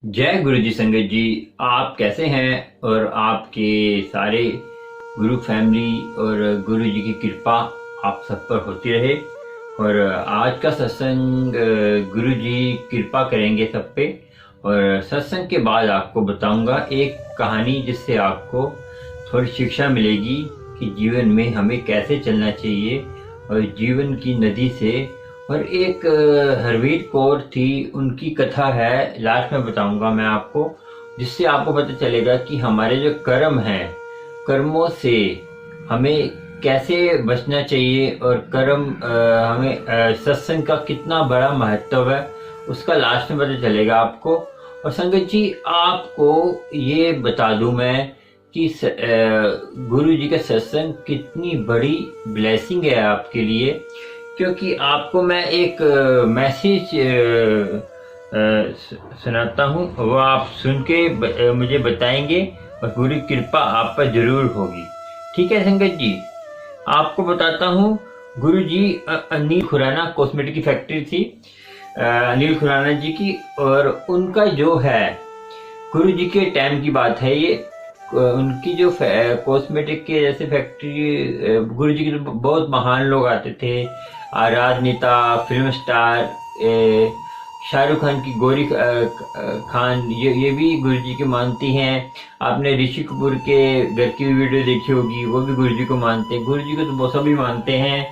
जय गुरु जी संगत जी। आप कैसे हैं और आपके सारे गुरु फैमिली और गुरु जी की कृपा आप सब पर होती रहे। और आज का सत्संग गुरु जी कृपा करेंगे सब पे। और सत्संग के बाद आपको बताऊंगा एक कहानी जिससे आपको थोड़ी शिक्षा मिलेगी कि जीवन में हमें कैसे चलना चाहिए और जीवन की नदी से। और एक हरवीर कौर थी, उनकी कथा है, लास्ट में बताऊंगा मैं आपको, जिससे आपको पता चलेगा कि हमारे जो कर्म हैं, कर्मों से हमें कैसे बचना चाहिए और कर्म हमें सत्संग का कितना बड़ा महत्व है, उसका लास्ट में पता चलेगा आपको। और संगत जी, आपको ये बता दूं मैं कि गुरु जी का सत्संग कितनी बड़ी ब्लेसिंग है आपके लिए। क्योंकि आपको मैं एक मैसेज सुनाता हूँ, वो आप सुन के मुझे बताएंगे और पूरी कृपा आप पर जरूर होगी। ठीक है संगत जी, आपको बताता हूँ। गुरु जी अनिल खुराना कॉस्मेटिक की फैक्ट्री थी, अनिल खुराना जी की। और उनका जो है, गुरु जी के टाइम की बात है ये, उनकी जो कॉस्मेटिक के जैसे फैक्ट्री, गुरु जी के तो बहुत महान लोग आते थे, राजनेता, फिल्म स्टार, शाहरुख खान की गोरी खान, ये भी गुरु जी के मानती हैं। आपने ऋषि कपूर के घर की वीडियो देखी होगी, वो भी गुरु जी को मानते हैं। गुरु जी को तो वो सभी मानते हैं,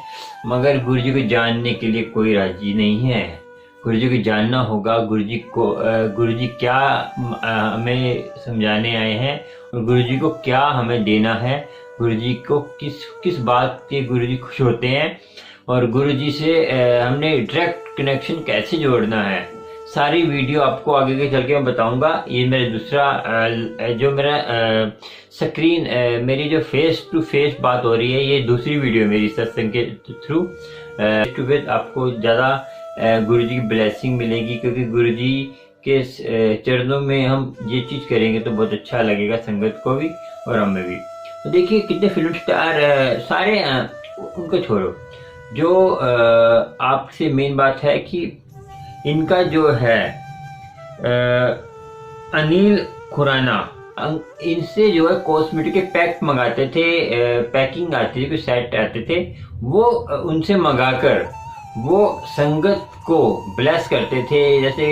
मगर गुरु जी को जानने के लिए कोई राजी नहीं है। गुरु जी को जानना होगा, गुरु जी को गुरु जी क्या हमें समझाने आए हैं और गुरु जी को क्या हमें देना है। गुरु जी को किस किस बात के गुरु जी खुश होते हैं और गुरु जी से हमने डायरेक्ट कनेक्शन कैसे जोड़ना है। सारी वीडियो आपको आगे के चल के मैं बताऊंगा। ये मेरा दूसरा जो मेरा स्क्रीन, मेरी जो फेस टू फेस बात हो रही है, ये दूसरी वीडियो मेरी सत्संग के थ्रू। फेस टू फेस आपको ज़्यादा गुरु जी की ब्लेसिंग मिलेगी, क्योंकि गुरु जी के चरणों में हम ये चीज़ करेंगे तो बहुत अच्छा लगेगा संगत को भी और हमें भी। तो देखिए कितने फिल्म स्टार सारे उनको छोड़ो, जो आपसे मेन बात है कि इनका जो है अनिल खुराना, इनसे जो है कॉस्मेटिक के पैक मंगाते थे, पैकिंग आती थी, कुछ सेट आते थे, वो उनसे मंगाकर वो संगत को ब्लेस करते थे। जैसे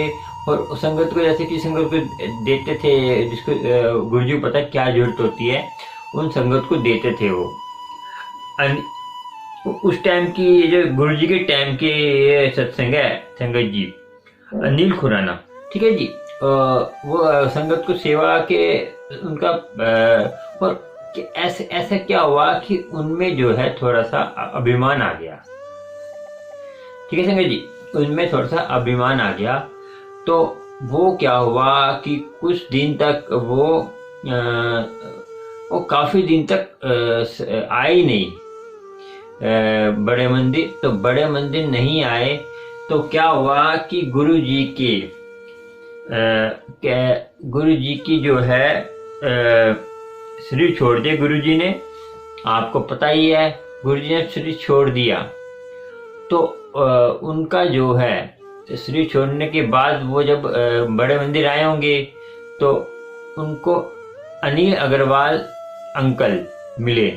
और संगत को, जैसे कि संगत को देते थे, जिसको गुरु जी को पता क्या जरूरत होती है, उन संगत को देते थे वो। उस टाइम की, जो गुरु जी के टाइम के ये सत्संग है संगत जी, अनिल खुराना, ठीक है जी। वो संगत को सेवा के उनका और ऐसे ऐसा क्या हुआ कि उनमें जो है थोड़ा सा अभिमान आ गया। ठीक है संगत जी, उनमें थोड़ा सा अभिमान आ गया। तो वो क्या हुआ कि कुछ दिन तक वो काफी दिन तक आए ही नहीं बड़े मंदिर। तो बड़े मंदिर नहीं आए तो क्या हुआ कि गुरु जी की जो है शरीर छोड़ दिया गुरु जी ने। आपको पता ही है, गुरु जी ने शरीर छोड़ दिया। तो उनका जो है शरीर छोड़ने के बाद वो जब बड़े मंदिर आए होंगे तो उनको अनिल अग्रवाल अंकल मिले।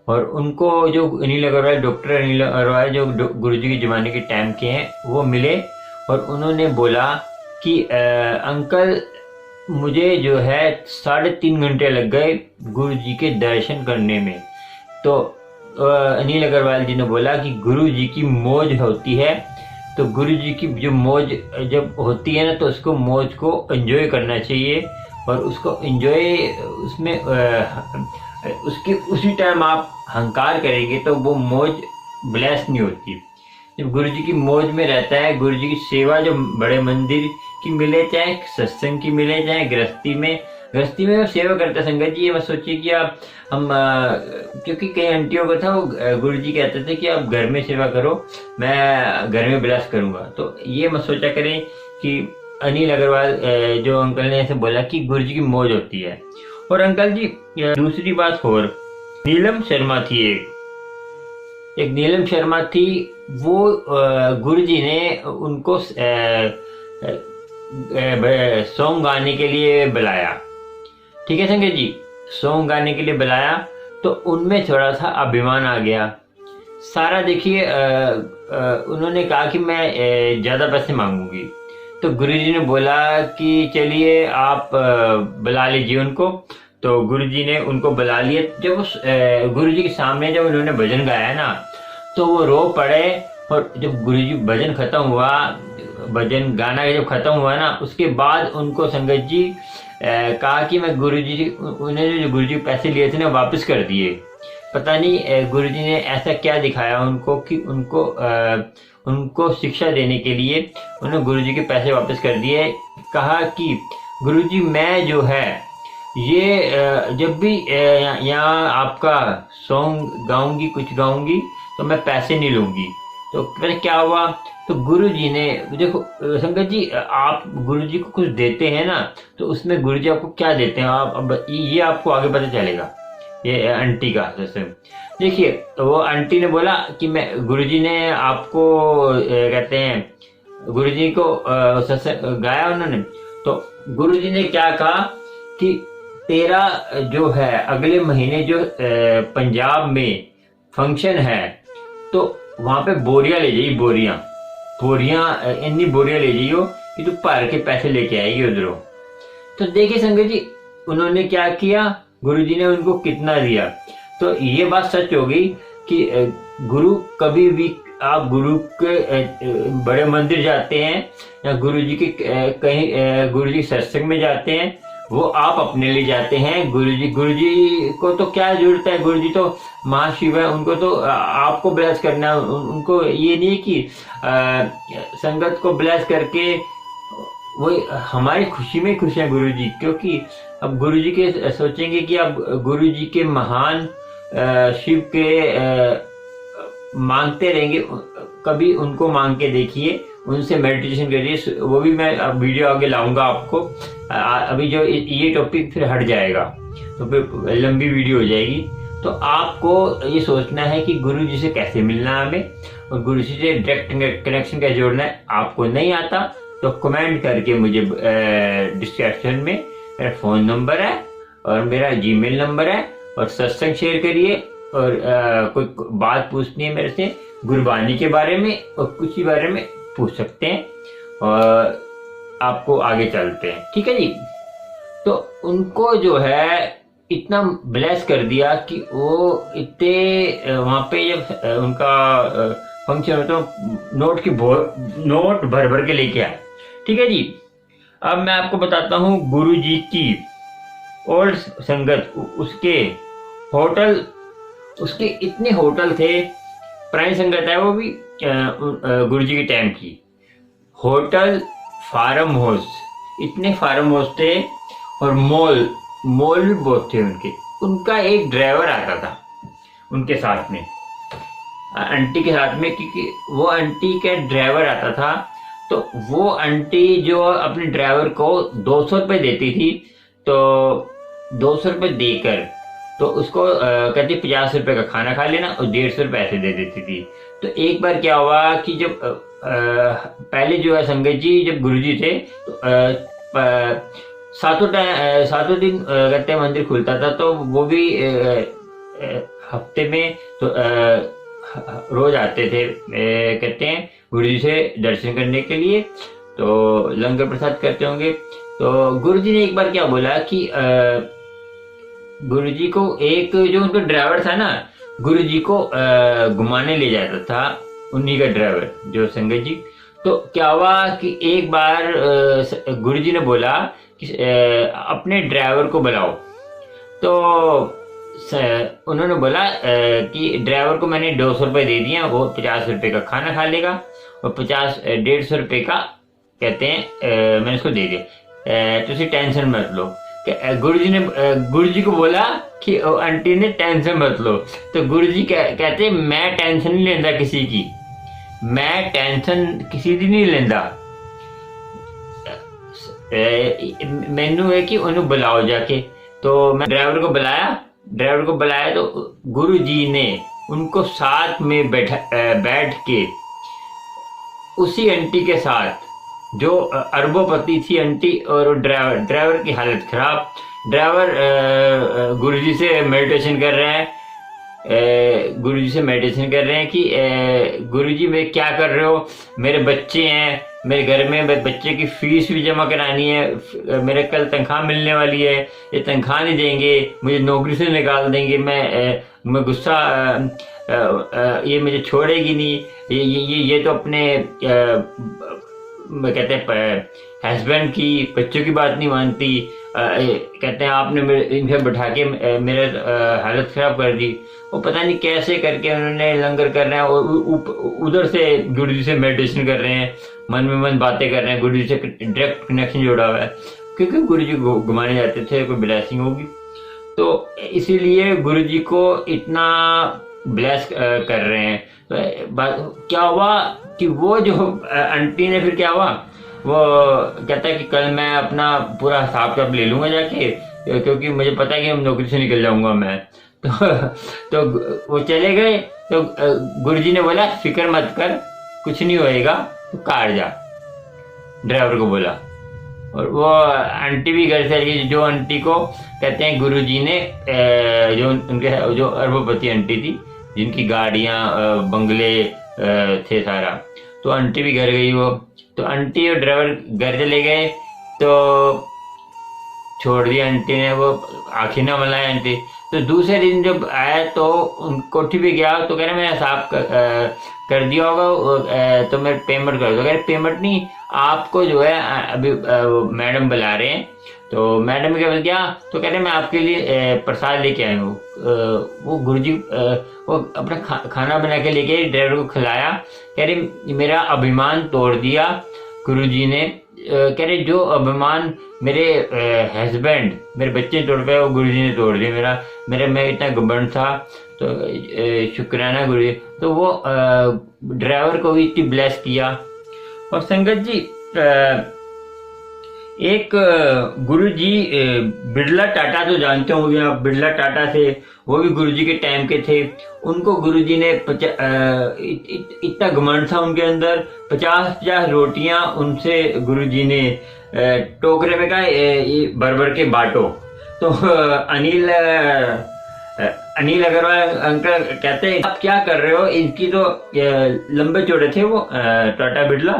और उनको जो अनिल अग्रवाल, डॉक्टर अनिल अग्रवाल, जो गुरु जी के ज़माने के टाइम के हैं, वो मिले और उन्होंने बोला कि अंकल, मुझे जो है 3.5 घंटे लग गए गुरु जी के दर्शन करने में। तो अनिल अग्रवाल जी ने बोला कि गुरु जी की मौज होती है, तो गुरु जी की जो मौज जब होती है ना, तो उसको मौज को एंजॉय करना चाहिए। और उसको एंजॉय, उसमें उसके उसी टाइम आप हंकार करेंगे तो वो मौज ब्लेस नहीं होती। जब गुरु जी की मौज में रहता है, गुरु जी की सेवा जो बड़े मंदिर की मिले, चाहे सत्संग की मिले, चाहे गृहस्थी में वो सेवा करता संगत जी। ये मत सोचिए कि आप हम क्योंकि कई आंटियों को था, वो गुरु जी कहते थे कि आप घर में सेवा करो, मैं घर में ब्लेस करूंगा। तो ये मत सोचा करें कि अनिल अग्रवाल जो अंकल ने ऐसे बोला कि गुरु जी की मौज होती है। और अंकल जी, दूसरी बात और, नीलम शर्मा थी, एक नीलम शर्मा थी। वो गुरु जी ने उनको सॉन्ग गाने के लिए बुलाया। ठीक है संगत जी, सॉन्ग गाने के लिए बुलाया तो उनमें थोड़ा सा अभिमान आ गया। सारा देखिए उन्होंने कहा कि मैं ज़्यादा पैसे मांगूंगी। तो गुरुजी ने बोला कि चलिए आप बुला लीजिए उनको। तो गुरुजी ने उनको बुला लिया। जब उस गुरुजी के सामने जब उन्होंने भजन गाया ना तो वो रो पड़े। और जब गुरुजी भजन खत्म हुआ, भजन गाना जब खत्म हुआ ना, उसके बाद उनको संगत जी कहा कि मैं गुरुजी, उन्होंने जो गुरुजी पैसे लिए थे ना वापस कर दिए। पता नहीं गुरुजी ने ऐसा क्या दिखाया उनको कि उनको शिक्षा देने के लिए उन्होंने गुरुजी के पैसे वापस कर दिए। कहा कि गुरुजी मैं जो है ये जब भी यहाँ आपका सॉन्ग गाऊंगी, कुछ गाऊंगी, तो मैं पैसे नहीं लूंगी। तो पता क्या हुआ, तो गुरुजी ने देखो संगत जी, आप गुरुजी को कुछ देते हैं ना तो उसमें गुरुजी आपको क्या देते हैं आप अब ये आपको आगे पता चलेगा। ये आंटी का जैसे देखिए, वो आंटी ने बोला कि मैं गुरुजी ने आपको कहते हैं गुरुजी को गाया उन्होंने। तो गुरुजी ने क्या कहा कि तेरा जो है अगले महीने जो पंजाब में फंक्शन है तो वहां पे बोरियां ले जाइए, बोरियां इतनी बोरियां ले जाइयो कि तू भर के पैसे लेके आएगी उधरों। तो देखिए संगत जी, उन्होंने क्या किया, गुरुजी ने उनको कितना दिया। तो ये बात सच हो गई कि गुरु कभी भी, आप गुरु के बड़े मंदिर जाते हैं या गुरुजी के कहीं गुरुजी सत्संग में जाते हैं, वो आप अपने लिए जाते हैं। गुरुजी को तो क्या जरूरत है, गुरुजी तो महाशिव है, उनको तो आपको ब्लेस करना है। उनको ये नहीं कि संगत को ब्लेस करके वो हमारी खुशी में खुश है गुरुजी। क्योंकि अब गुरुजी के सोचेंगे कि अब गुरुजी के महान शिव के मांगते रहेंगे, कभी उनको मांग के देखिए, उनसे मेडिटेशन करिए। वो भी मैं अब वीडियो आगे लाऊंगा आपको। अभी जो ये टॉपिक फिर हट जाएगा तो फिर लंबी वीडियो हो जाएगी। तो आपको ये सोचना है कि गुरु जी से कैसे मिलना है हमें, और गुरु जी से डायरेक्ट कनेक्शन कैसे जोड़ना है। आपको नहीं आता तो कमेंट करके मुझे डिस्क्रिप्शन में मेरा फ़ोन नंबर है और मेरा जीमेल नंबर है, और सत्संग शेयर करिए। और कोई बात पूछनी है मेरे से गुरबानी के बारे में और कुछ ही बारे में पूछ सकते हैं, और आपको आगे चलते हैं। ठीक है जी। तो उनको जो है इतना ब्लेस कर दिया कि वो इतने वहां पे जब उनका फंक्शन हो तो नोट भर भर के लेके आए। ठीक है जी। अब मैं आपको बताता हूँ गुरु जी की ओल्ड संगत, उसके होटल, उसके इतने होटल थे। पुरानी संगत है वो भी गुरु जी के टाइम की। होटल, फार्म हाउस, इतने फार्म हाउस थे, और मॉल भी बहुत थे उनके। उनका एक ड्राइवर आता था उनके साथ में, आंटी के साथ में, क्योंकि वो आंटी का ड्राइवर आता था। तो वो आंटी जो अपने ड्राइवर को 200 रुपये देती थी, तो 200 रुपये देकर तो उसको कहती 50 रुपये का खाना खा लेना और 150 रुपये ऐसे दे देती थी। तो एक बार क्या हुआ कि जब पहले जो है संगत जी जब गुरुजी थे तो सातों दिन कहते हैं मंदिर खुलता था। तो वो भी हफ्ते में तो रोज आते थे कहते हैं गुरुजी से दर्शन करने के लिए, तो लंगर प्रसाद करते होंगे। तो गुरुजी ने एक बार क्या बोला कि गुरुजी को एक जो उनका ड्राइवर था ना, गुरुजी को घुमाने ले जाता था उन्हीं का ड्राइवर जो संगत जी। तो क्या हुआ कि एक बार गुरुजी ने बोला कि अपने ड्राइवर को बुलाओ। तो उन्होंने बोला कि ड्राइवर को मैंने 200 रुपये दे दिए, वो 50 रुपये का खाना खा लेगा और 150 रुपये का कहते हैं मैंने उसको दे दिया, तुसी टेंशन मत लो। गुरुजी को बोला कि आंटी ने टेंशन मत लो। तो गुरुजी कहते मैं टेंशन नहीं लेंदा किसी की, मैं टेंशन किसी की नहीं लेंदा, मैनू है कि उन्हें बुलाओ जाके। तो मैं ड्राइवर को बुलाया तो गुरुजी ने उनको साथ में बैठ के उसी आंटी के साथ जो अरबोपति थी आंटी, और ड्राइवर की हालत खराब। ड्राइवर गुरुजी से मेडिटेशन कर रहे हैं, गुरुजी से मेडिटेशन कर रहे हैं कि गुरुजी मैं क्या कर रहे हो, मेरे बच्चे हैं, मेरे घर में बच्चे की फीस भी जमा करानी है, मेरे कल तनख्वाह मिलने वाली है, ये तनख्वाह नहीं देंगे, मुझे नौकरी से निकाल देंगे, मैं गुस्सा, ये मुझे छोड़ेगी नहीं, ये तो अपने कहते हैं हस्बैंड की, बच्चों की बात नहीं मानती, कहते हैं आपने इनसे बैठा के मेरे हालत खराब कर दी। वो पता नहीं कैसे करके उन्होंने लंगर कर रहे हैं, और उधर से गुरुजी से मेडिटेशन कर रहे हैं, मन में मन बातें कर रहे हैं, गुरुजी से डायरेक्ट कनेक्शन जोड़ा हुआ है, क्योंकि गुरुजी को घुमाने जाते थे, कोई ब्लेसिंग होगी, तो इसीलिए गुरुजी को इतना ब्लेस कर रहे हैं। तो क्या हुआ कि वो जो आंटी ने, फिर क्या हुआ, वो कहता है कि कल मैं अपना पूरा हिसाब किताब ले लूंगा जाके, क्योंकि मुझे पता है कि हम नौकरी से निकल जाऊंगा मैं। तो वो चले गए, तो गुरुजी ने बोला फिक्र मत कर, कुछ नहीं होएगा, तो कार जा, ड्राइवर को बोला। और वो आंटी भी घर से, जो आंटी को कहते हैं गुरुजी ने, जो उनके जो अरबोपति आंटी थी, जिनकी गाड़ियां बंगले थे सारा, तो आंटी भी घर गई। वो तो आंटी और ड्राइवर घर चले गए, तो छोड़ दिया आंटी ने, वो आखिर ना मनाया आंटी। तो दूसरे दिन जब आया तो कोठी पे गया, तो कह रहे मैं हिसाब कर दिया होगा, तो मैं पेमेंट कर दो। कह रहे पेमेंट नहीं, आपको जो है अभी मैडम बुला रहे हैं। तो मैडम क्या बोल दिया, तो कह रहे मैं आपके लिए प्रसाद लेके आई हूँ। वो गुरुजी वो अपना खाना बना के लेके ड्राइवर को खिलाया। कह रहे मेरा अभिमान तोड़ दिया गुरुजी ने। कह रहे जो अभिमान मेरे हस्बैंड, मेरे बच्चे तोड़ पाए, वो गुरुजी ने तोड़ दिया मेरा मैं इतना घमंड था, तो शुक्राना गुरुजी। तो वो ड्राइवर को भी इतनी ब्लेस किया। और संगत जी, एक गुरुजी बिरला टाटा तो जानते होंगे आप, बिरला टाटा थे, वो भी गुरुजी के टाइम के थे। उनको गुरुजी ने इतना घमंड था उनके अंदर, 50-50 रोटियां उनसे गुरुजी ने टोकरे में कहा भर भर के बांटो। तो अनिल अग्रवाल अंकल कहते हैं आप क्या कर रहे हो, इनकी तो लंबे चौड़े थे वो टाटा बिरला,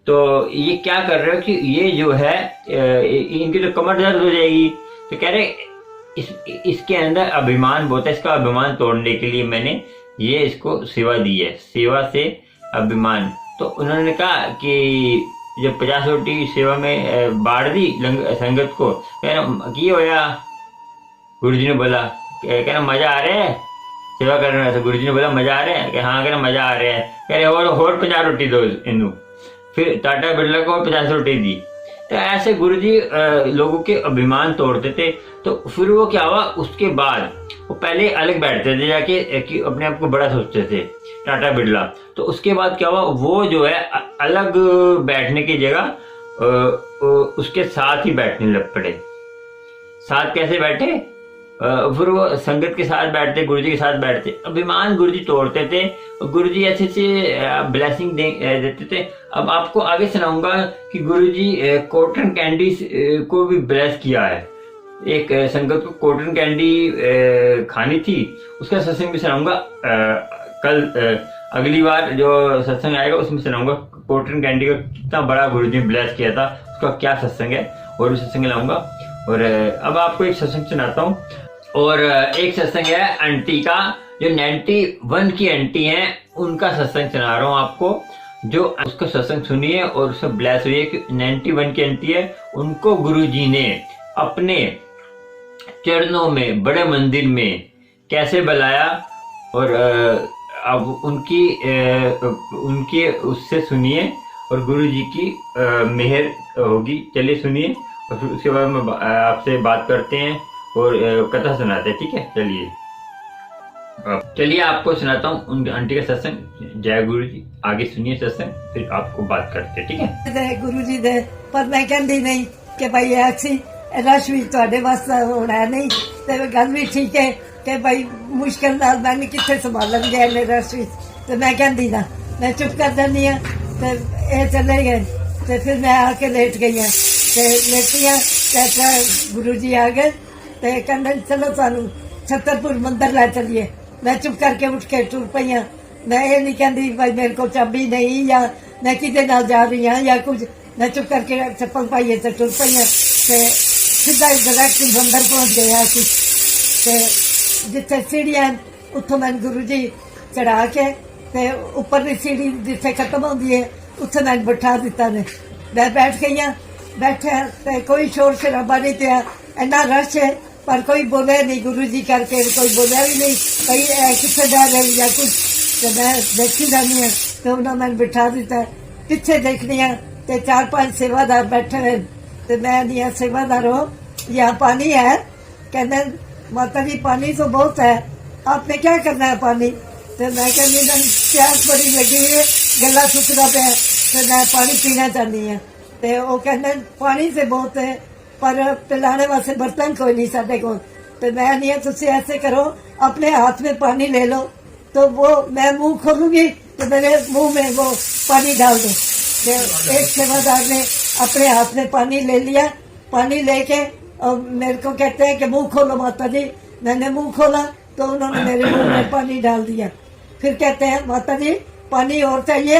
तो ये क्या कर रहे हो कि ये जो है इनकी तो कमर दर्द हो जाएगी। तो कह रहे इसके अंदर अभिमान बहुत है, इसका अभिमान तोड़ने के लिए मैंने ये इसको सेवा दी है, सेवा से अभिमान। तो उन्होंने कहा कि जब 50 रोटी सेवा में बांट दी संगत को, कहना की होया, गुरुजी ने बोला, कहना मजा आ रहा है सेवा करने में। तो गुरुजी ने बोला मजा आ रहा है, कि हाँ कहना मजा आ रहा है। कह रहे और 50 रोटी दो इनू। फिर टाटा बिरला को 50 रोटी दी। तो ऐसे गुरुजी लोगों के अभिमान तोड़ते थे। तो फिर वो क्या हुआ, उसके बाद वो पहले अलग बैठते थे जाके, कि अपने आप को बड़ा सोचते थे टाटा बिरला। तो उसके बाद क्या हुआ, वो जो है अलग बैठने की जगह उसके साथ ही बैठने लग पड़े। साथ कैसे बैठे, फिर वो संगत के साथ बैठते, गुरुजी के साथ बैठते, अभिमान गुरुजी तोड़ते थे। गुरुजी ऐसे से ब्लेसिंग देते थे। अब आपको आगे सुनाऊंगा कि गुरुजी कॉटन कैंडी को भी ब्लेस किया है। एक संगत को कॉटन कैंडी खानी थी, उसका सत्संग भी सुनाऊंगा कल। अगली बार जो सत्संग आएगा उसमें सुनाऊंगा कॉटन कैंडी का कितना बड़ा गुरुजी ने ब्लेस किया था, उसका क्या सत्संग है, और भी सत्संग लाऊंगा। और अब आपको एक सत्संग सुनाता हूँ। और एक सत्संग है आंटी का, जो 91 की आंटी हैं, उनका सत्संग सुना रहा हूँ आपको, जो उसका सत्संग सुनिए और उससे ब्लेस हुई है। कि 91 की आंटी है, उनको गुरुजी ने अपने चरणों में बड़े मंदिर में कैसे बुलाया, और अब उनकी उससे सुनिए और गुरुजी की मेहर होगी। चलिए सुनिए, और फिर उसके बाद में आपसे बात करते हैं और कथा सुनाते हैं, ठीक है। चलिए आपको सुनाता हूँ उन आंटी का सत्संग। जय गुरु जी, आगे सुनिए सत्संग, फिर आपको बात करते हैं, ठीक है। गुरु जी दे पर मैं कहती नहीं कि भाई ऐसी रश भी थोड़े वास्ते होना है नहीं, तो गल भी ठीक है कि भाई मुश्किल नाल मैं कितने संभालन गए ने रश भी, तो मैं कहती ना, मैं चुप कर जानी हाँ। तो ये चले गए, ਤੇ ਫਿਰ ਮੈਂ ਆ ਕੇ ਲੇਟ ਗਈ ਹਾਂ ਤੇ ਲੇਟੀਆਂ ਤੇ ਗੁਰੂ ਜੀ ਆ ਗਏ ਤੇ ਕਹਿੰਦੇ ਚਲੋ ਸਾਨੂੰ ਛਤਰਪੁਰ ਮੰਦਰ ਲੈ ਚਲੀਏ। मैं चुप करके उठ के टुर पई हाँ। मैं ये नहीं कहती भाई मेरे को चाबी नहीं या मैं किदे नाल जा रही हाँ या कुछ। मैं चुप करके चप्पल पाइए तो टुर पई हाँ ते सीधा डायरेक्ट मंदिर पहुंच गया कि ते जिथे सीढ़ियां उत्थों मैं गुरु जी चढ़ा के ते ऊपरली सीढ़ी जिथे खत्म होती है उत्थे मैं बिठा दिता ने। मैं बैठ गई हाँ। बैठे ते कोई शोर शराबा नहीं पिया, इन्ना रश है पर कोई बोले नहीं। गुरु जी करके कोई बोलिया भी नहीं भाई कितने जा रहे या कुछ। तो मैं देखी जानी है तो उन्होंने मैंने बिठा दिता। पिछे देखनी है तो 4-5 सेवादार बैठे हुए तो मैं नहीं सेवादार हो यहाँ पानी है। कहते माता जी पानी तो बहुत है, आपने क्या करना है पानी। तो मैं कहनी प्यास बड़ी लगी हुई है, गला सुखदा पे तो मैं पानी पीना चाहनी है। तो वो कहते पानी से बहुत है पर पिलाने वास्ते बर्तन कोई नहीं साढ़े को। तो मैं नहीं तुम ऐसे करो अपने हाथ में पानी ले लो तो वो मैं मुंह खोलूंगी तो मेरे मुंह में वो पानी डाल दो। तो एक सेवादार ने अपने हाथ में पानी ले लिया। पानी लेके और मेरे को कहते हैं कि मुंह खोलो माता जी। मैंने मुंह खोला तो उन्होंने मेरे मुंह में पानी डाल दिया। फिर कहते हैं माता जी पानी और चाहिए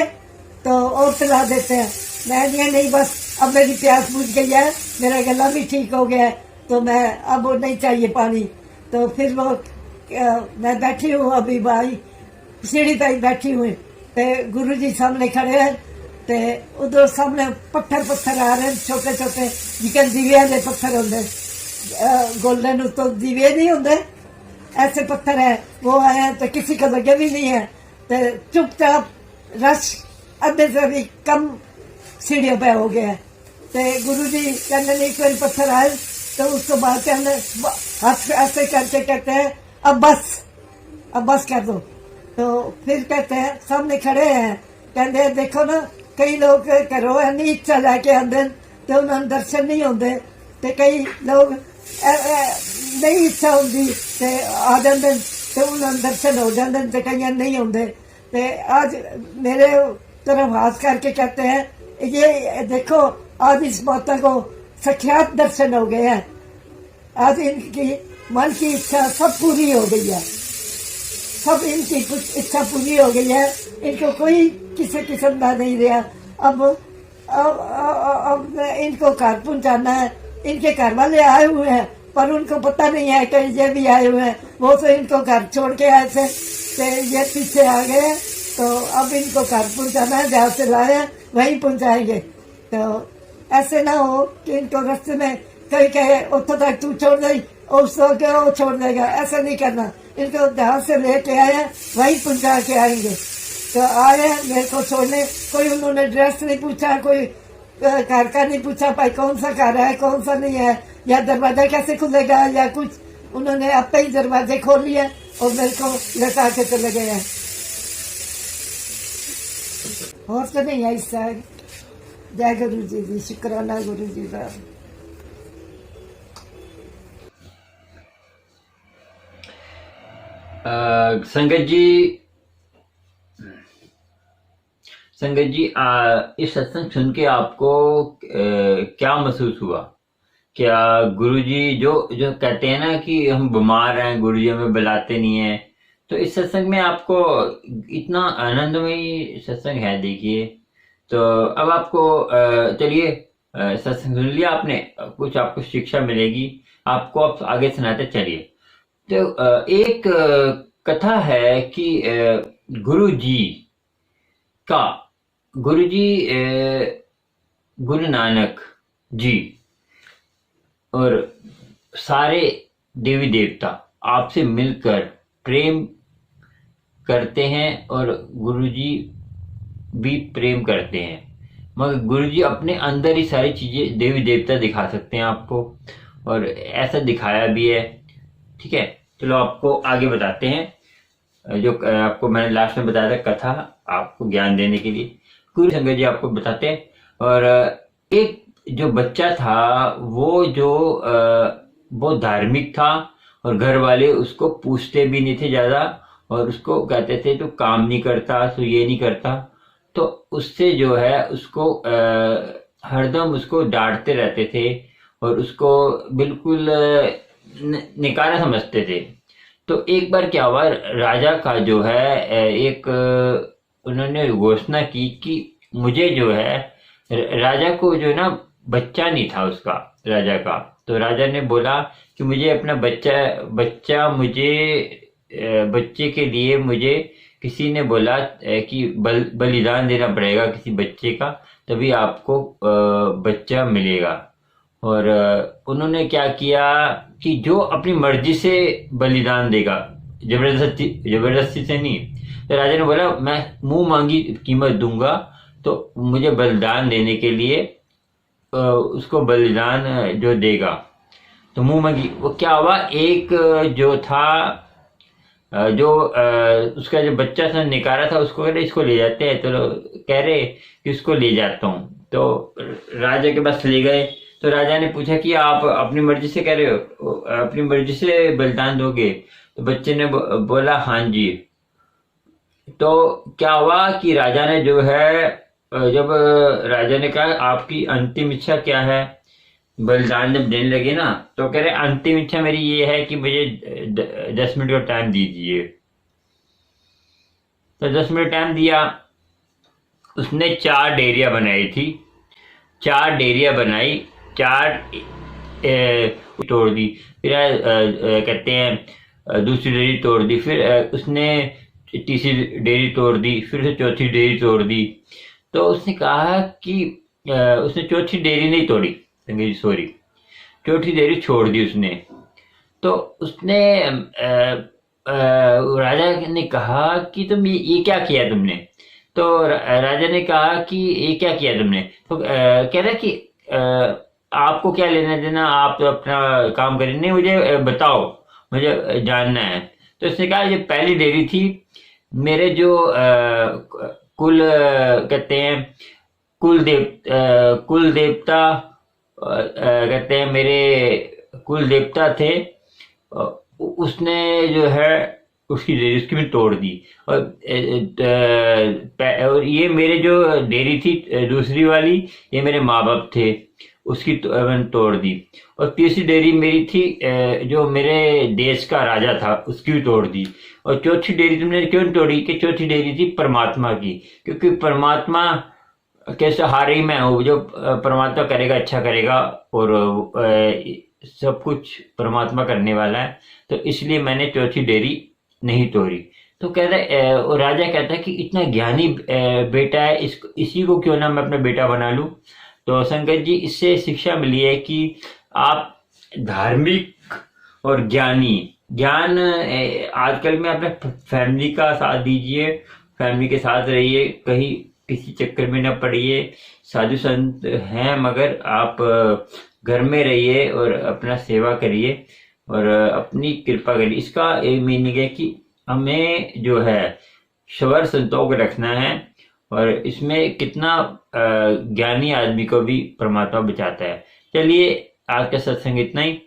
तो और पिला देते हैं। मैं नहीं बस अब मेरी प्यास बुझ गई है, मेरा गला भी ठीक हो गया है तो मैं अब नहीं चाहिए पानी। तो फिर वो मैं बैठी हूँ अभी भाई सीढ़ी पे बैठी हुई तो गुरु जी सामने खड़े हैं। तो उधर सामने पत्थर आ रहे हैं छोटे छोटे जिकन दीवे के पत्थर होंगे गोल्डन तो दीवे नहीं होंगे ऐसे पत्थर है वो आए हैं तो किसी को लगे भी नहीं है। तो चुपचाप रश अद्धे से भी कम सीढ़ियों पे हो गया है। तो गुरु जी कहने एक बार पत्थर आए तो उसको बाद कहने हाथ ऐसे करके कहते हैं अब बस कर दो। तो फिर कहते हैं सामने खड़े हैं कहते देखो ना कई लोग करो नहीं इच्छा लैके आते तो उन्होंने दर्शन नहीं होंगे तो कई लोग नहीं इच्छा होंगी तो आ जाते तो उन्होंने दर्शन हो जाते तो कई नहीं होंगे। तो आज मेरे तरफ हाथ करके कहते हैं ये देखो आज इस माता को साक्षात दर्शन हो गए हैं। आज इनकी मन की इच्छा सब पूरी हो गई है, सब इनकी इच्छा पूरी हो गई है। इनको कोई किसी किस्म का नहीं रहा। अब इनको घर पहुंचाना है। इनके घर वाले आए हुए हैं पर उनको पता नहीं है कि ये भी आए हुए हैं। वो तो इनको घर छोड़ के आए थे तो ये पीछे आ गए तो अब इनको घर पहुंचाना है, जहाँ से लाए हैं वहीं पहुंचाएंगे। तो ऐसे ना हो कि इनको रास्ते में कहीं कहे उतो तक तू छोड़ दे उस वो छोड़ देगा, ऐसा नहीं करना। इनको जहाँ से लेके आए हैं वहीं पहुंचा के आएंगे। तो आए हैं मेरे को छोड़ने, कोई उन्होंने ड्रेस नहीं पूछा, कोई घर का नहीं पूछा भाई कौन सा घर है कौन सा नहीं है या दरवाजा कैसे खुलेगा या कुछ। उन्होंने आप ही दरवाजे खोल लिए और मेरे को लटा के चले गए हैं। और तो नहीं है इससे। जय गुरु जी दी, शुक्राना गुरु जी का। संगत जी इस सत्संग सुन के आपको क्या महसूस हुआ? क्या गुरुजी जो कहते हैं ना कि हम बीमार हैं, गुरुजी हमें बुलाते नहीं है, तो इस सत्संग में आपको इतना आनंदमयी सत्संग है। देखिए तो अब आपको चलिए सत्संग सुन लिया आपने, कुछ आपको शिक्षा मिलेगी, आपको आप आगे सुनाते चलिए। तो एक कथा है कि गुरु नानक जी और सारे देवी देवता आपसे मिलकर प्रेम करते हैं और गुरुजी भी प्रेम करते हैं, मगर गुरुजी अपने अंदर ही सारी चीजें देवी देवता दिखा सकते हैं आपको, और ऐसा दिखाया भी है। ठीक है, चलो आपको आगे बताते हैं। जो आपको मैंने लास्ट में बताया था कथा, आपको ज्ञान देने के लिए गुरु संगत जी आपको बताते हैं। और एक जो बच्चा था वो बहुत धार्मिक था और घर वाले उसको पूछते भी नहीं थे ज्यादा, और उसको कहते थे तो काम नहीं करता, तो ये नहीं करता। तो उससे जो है उसको हरदम उसको डांटते रहते थे और उसको बिल्कुल निकारा समझते थे। तो एक बार क्या हुआ, राजा का जो है एक उन्होंने घोषणा की कि मुझे जो है राजा को जो है ना बच्चा नहीं था उसका, राजा का। तो राजा ने बोला कि मुझे अपना बच्चा मुझे बच्चे के लिए मुझे किसी ने बोला कि बलिदान देना पड़ेगा किसी बच्चे का, तभी आपको बच्चा मिलेगा। और उन्होंने क्या किया कि जो अपनी मर्जी से बलिदान देगा, जबरदस्ती से नहीं। तो राजा ने बोला मैं मुंह मांगी कीमत दूंगा, तो मुझे बलिदान देने के लिए उसको बलिदान जो देगा, तो मुंह मांगी। वो क्या हुआ, एक जो था जो उसका जो बच्चा था निकारा था, उसको कह रहे इसको ले जाते हैं, तो कह रहे कि उसको ले जाता हूँ। तो राजा के पास ले गए। तो राजा ने पूछा कि आप अपनी मर्जी से कह रहे हो, अपनी मर्जी से बलिदान दोगे? तो बच्चे ने बोला हाँ जी। तो क्या हुआ कि राजा ने जो है जब राजा ने कहा आपकी अंतिम इच्छा क्या है, बलिदान जब देने लगे ना, तो कह रहे अंतिम इच्छा मेरी ये है कि मुझे 10 मिनट का टाइम दीजिए। तो 10 मिनट टाइम दिया। उसने 4 डेयरियां बनाई थी, 4 डेयरियां बनाई, 4 तोड़ दी, फिर कहते हैं दूसरी डेयरी तोड़ दी, फिर उसने तीसरी डेयरी तोड़ दी, फिर से चौथी डेयरी तोड़ दी। तो उसने कहा कि उसने चौथी डेयरी नहीं तोड़ी, सॉरी, चौथी डेयरी छोड़ दी उसने। तो उसने राजा ने कहा कि तुम ये क्या किया तुमने? तो राजा ने कहा कि ये क्या किया तुमने? तो कह रहा कि आपको क्या लेना देना, आप तो अपना काम करें, नहीं मुझे बताओ, मुझे जानना है। तो उसने कहा ये पहली डेयरी थी, मेरे जो कुल कहते हैं कुल देवता कहते हैं मेरे कुल देवता थे, उसने जो है उसकी डेयरी उसकी भी तोड़ दी। और ये मेरे जो डेयरी थी दूसरी वाली, ये मेरे माँ बाप थे, उसकी मैंने तोड़ दी। और तीसरी डेयरी मेरी थी जो मेरे देश का राजा था, उसकी भी तोड़ दी। और चौथी डेयरी तुमने क्यों तोड़ी? कि चौथी डेयरी थी परमात्मा की, क्योंकि परमात्मा के सहारे ही मैं हूँ, जो परमात्मा करेगा अच्छा करेगा, और सब कुछ परमात्मा करने वाला है, तो इसलिए मैंने चौथी डेयरी नहीं तोड़ी। तो कह रहे राजा कहता है कि इतना ज्ञानी बेटा है, इसी को क्यों ना मैं अपना बेटा बना लूं। तो संगत जी, इससे शिक्षा मिली है कि आप धार्मिक और ज्ञान आजकल में अपने फैमिली का साथ दीजिए, फैमिली के साथ रहिए, कहीं किसी चक्कर में न पड़िए। साधु संत हैं मगर आप घर में रहिए और अपना सेवा करिए और अपनी कृपा करिए। इसका एक मीनिंग है कि हमें जो है स्वर संतोष रखना है, और इसमें कितना ज्ञानी आदमी को भी परमात्मा बचाता है। चलिए आज का सत्संग इतना ही।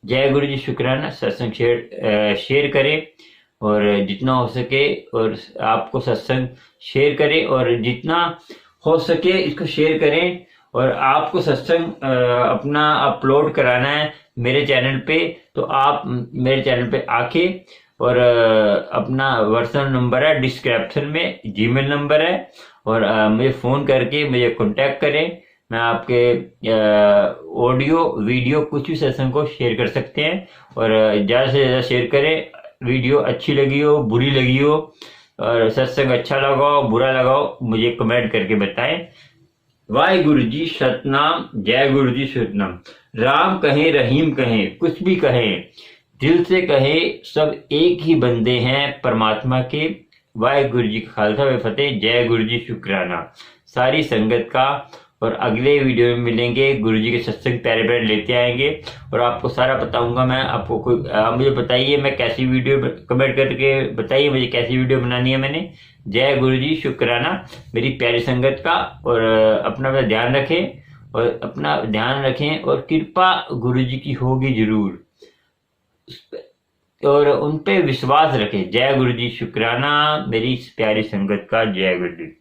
जय गुरु जी, शुक्राना। सत्संग शेयर करें और जितना हो सके, और आपको सत्संग शेयर करें और जितना हो सके इसको शेयर करें। और आपको सत्संग अपना अपलोड कराना है मेरे चैनल पे, तो आप मेरे चैनल पे आके, और अपना व्हाट्सएप नंबर है डिस्क्रिप्शन में, जीमेल नंबर है, और मुझे फ़ोन करके मुझे कांटेक्ट करें। मैं आपके ऑडियो वीडियो कुछ भी सत्संग को शेयर कर सकते हैं, और ज़्यादा से ज़्यादा शेयर करें। वीडियो अच्छी लगी हो, बुरी लगी हो, और सत्संग अच्छा लगा हो, बुरा लगा हो, मुझे कमेंट करके बताएं। वाहिगुरु जी सतनाम, जय गुरु जी सतनाम। राम कहें रहीम कहें, कुछ भी कहें, दिल से कहें, सब एक ही बंदे हैं परमात्मा के। वाहिगुरु जी का खालसा व फतेह। जय गुरु जी, शुक्राना सारी संगत का। और अगले वीडियो में मिलेंगे, गुरु जी के सत्संग प्यारे प्यारे लेते आएंगे, और आपको सारा बताऊंगा मैं। आपको मुझे बताइए मैं कैसी वीडियो, कमेंट करके बताइए मुझे कैसी वीडियो बनानी है मैंने। जय गुरु जी, शुक्राना मेरी प्यारी संगत का। और अपना ध्यान रखें, और अपना ध्यान रखें, और कृपा गुरु जी की होगी जरूर, और उन पे विश्वास रखें। जय गुरु जी, शुक्राना मेरी प्यारी संगत का। जय गुरु जी।